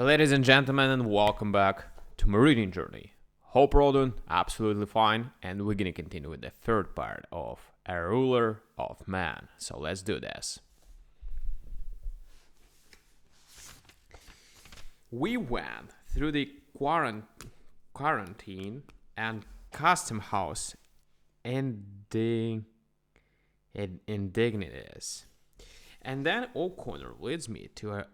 Ladies and gentlemen, and welcome back to my reading journey. Hope we're all doing absolutely fine, and we're gonna continue with the third part of A Ruler of Man. So let's do this. We went through the quarantine and custom house indignities. And then O'Connor leads me to a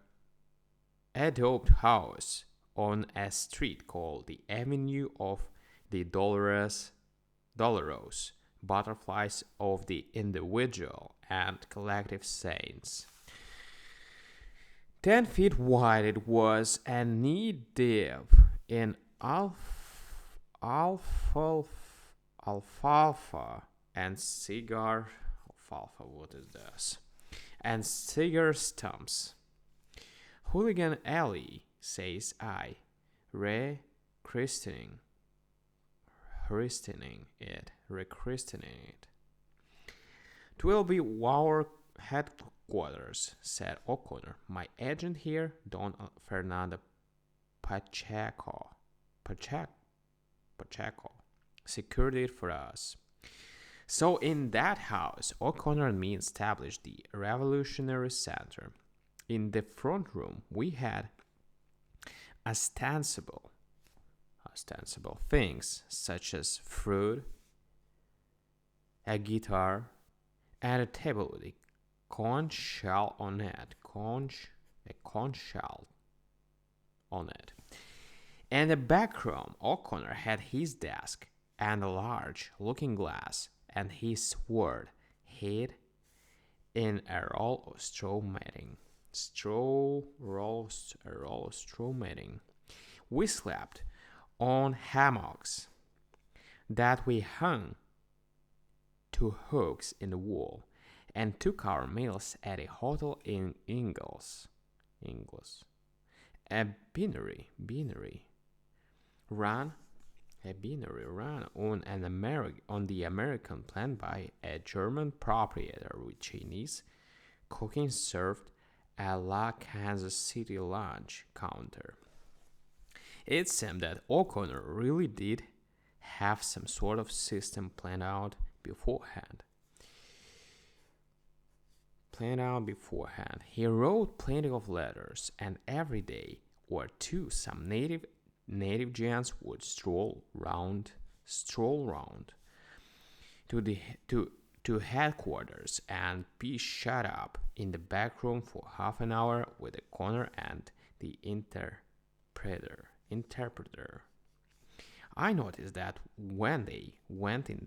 adopt house on a street called the Avenue of the Dolorous Butterflies of the Individual and Collective Saints. 10 feet wide it was and knee deep in alfalfa and cigar. Alfalfa, what is this? And cigar stumps. Hooligan Alley, says I, rechristening it. 'Twill be our headquarters, said O'Connor. My agent here, Don Fernando Pacheco, secured it for us. So in that house, O'Connor and me established the Revolutionary Center. In the front room, we had ostensible things such as fruit, a guitar, and a table with a conch shell on it. In the back room, O'Connor had his desk and a large looking glass and his sword hid in a roll of straw matting. We slept on hammocks that we hung to hooks in the wall and took our meals at a hotel in Ingles. A beanery ran on the American plan by a German proprietor with Chinese cooking served a la Kansas City lunch counter. It seemed that O'Connor really did have some sort of system planned out beforehand. He wrote plenty of letters, and every day or two some native gents would stroll round to headquarters and be shut up in the back room for half an hour with O'Connor and the interpreter. I noticed that when they went in,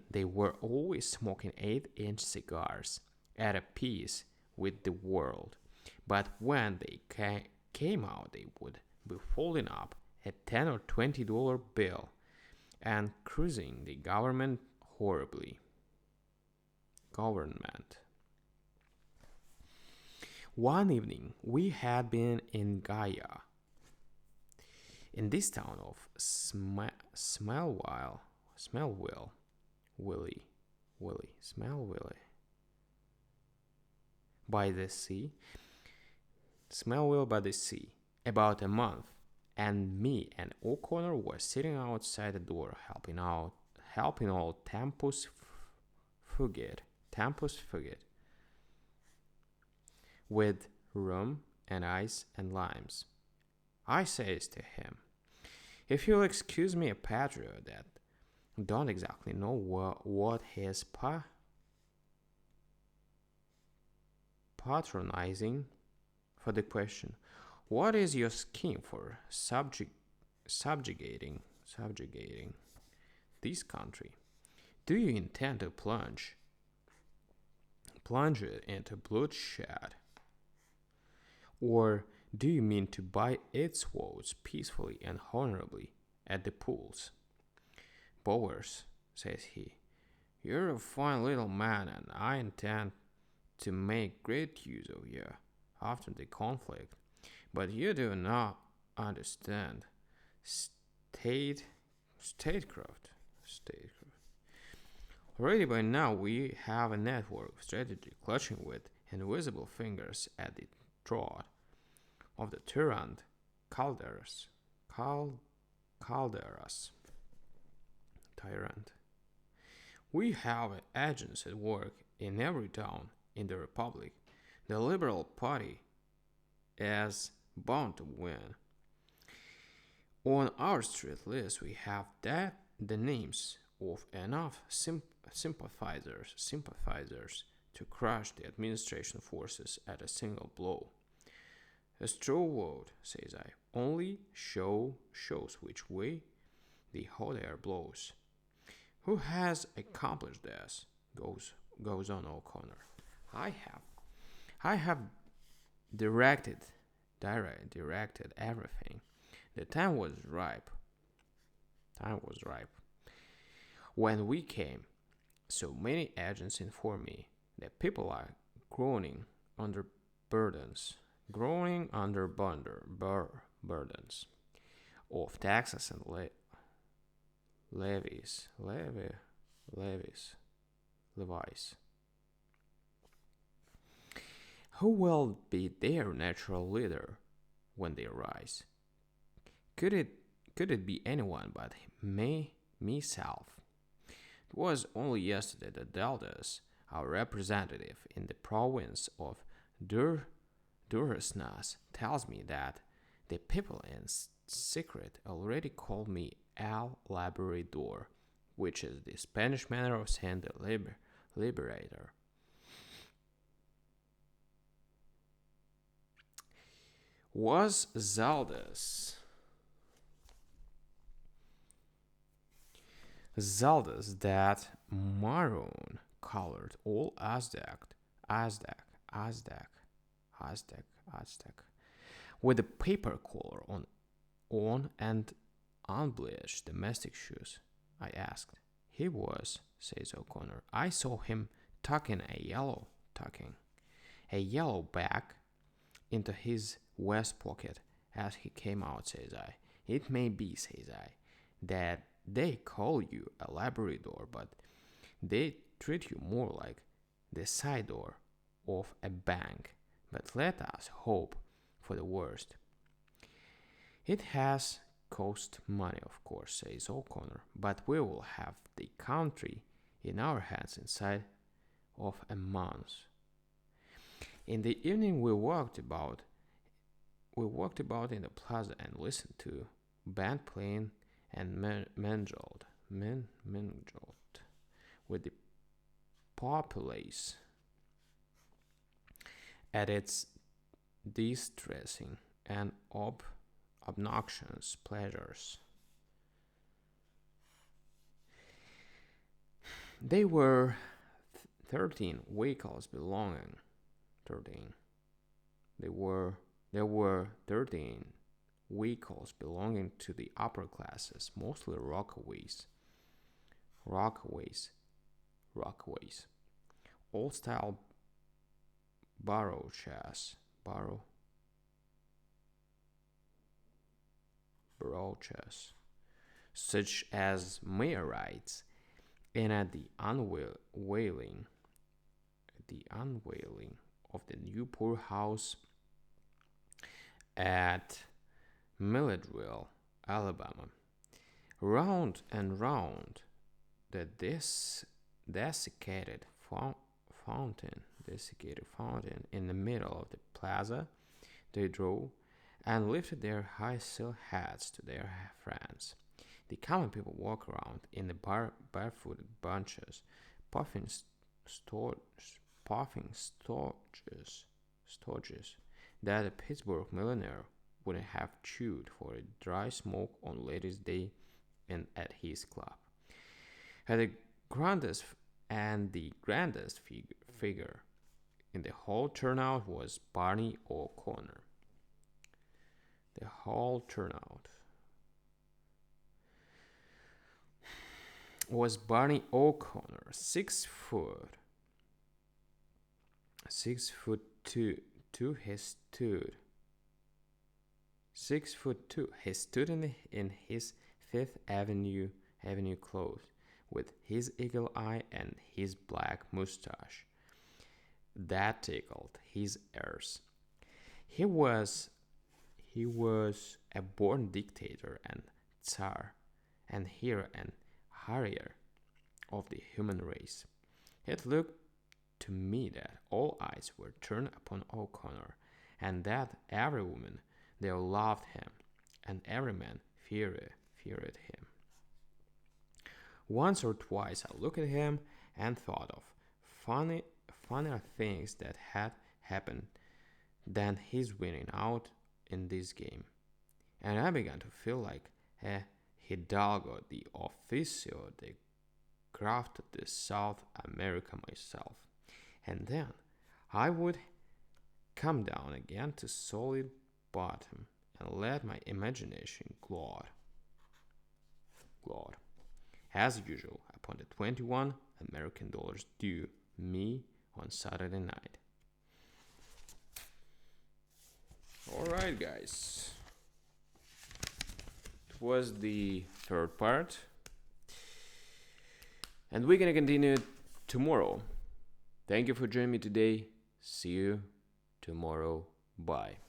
they were always smoking 8-inch cigars at a piece with the world. But when they came out, they would be folding up a $10 or $20 bill and cruising the government horribly. One evening, we had been in Gaia, in this town of Smellville, by the sea, about a month, and me and O'Connor were sitting outside the door helping old Tempus Fugit with rum and ice and limes. I says to him, if you'll excuse me, a patriot that don't exactly know what his patronizing for the question, what is your scheme for subjugating this country? Do you intend to plunge it into bloodshed? Or do you mean to buy its votes peacefully and honorably at the polls? Bowers, says he, you're a fine little man, and I intend to make great use of you after the conflict. But you do not understand statecraft. Already by now we have a network strategy clutching with invisible fingers at the throat of the tyrant Calderas. Calderas. Tyrant. We have agents at work in every town in the Republic. The Liberal Party is bound to win. On our street list, we have the names of enough sympathizers to crush the administration forces at a single blow. A straw vote, says I, only shows which way the hot air blows. Who has accomplished this? Goes on O'Connor. I have. I have directed everything. The time was ripe. When we came, so many agents informed me that people are groaning under burdens, burdens of taxes and levies. Who will be their natural leader when they rise? Could it be anyone but myself? It was only yesterday that Daldas, our representative in the province of Durhasnas, tells me that the people in secret already called me El Labrador, which is the Spanish manner of saying the liberator. Was Zaldas that maroon-colored old Aztec, with a paper collar on and unbleached domestic shoes? I asked. He was, says O'Connor. I saw him tucking a yellow bag into his vest pocket as he came out, says I. It may be, says I, that they call you a Labrador, but they treat you more like the side door of a bank. But let us hope for the worst. It has cost money, of course, says O'Connor, but we will have the country in our hands inside of a month. In the evening we walked about in the plaza and listened to band playing and mingled with the populace at its distressing and obnoxious pleasures. They were 13 vehicles belonging. 13. There were 13 vehicles belonging to the upper classes, mostly Rockaways, old-style barrow chairs, such as Mayorites, and at the unveiling of the new poorhouse at Milledgeville, Alabama. Round and round the desiccated fountain in the middle of the plaza they drove and lifted their high silk hats to their friends. The common people walk around in the barefooted bunches, puffing stoges that a Pittsburgh millionaire wouldn't have chewed for a dry smoke on Ladies' Day and at his club. The grandest figure in the whole turnout was Barney O'Connor. The whole turnout was Barney O'Connor, 6 foot 2. He stood 6'2". He stood in his Fifth Avenue clothes with his eagle eye and his black mustache. That tickled his ears. He was he was a born dictator and Tsar, and hero and harrier of the human race. It looked to me that all eyes were turned upon O'Connor, and that every woman there loved him, and every man feared him. Once or twice I looked at him and thought of funny, funnier things that had happened than his winning out in this game, and I began to feel like a Hidalgo, the officio de craft of the South America myself. And then I would come down again to solid bottom and let my imagination glide, as usual, upon the 21 American dollars due me on Saturday night. Alright, guys. It was the third part. And we're gonna continue tomorrow. Thank you for joining me today. See you tomorrow. Bye.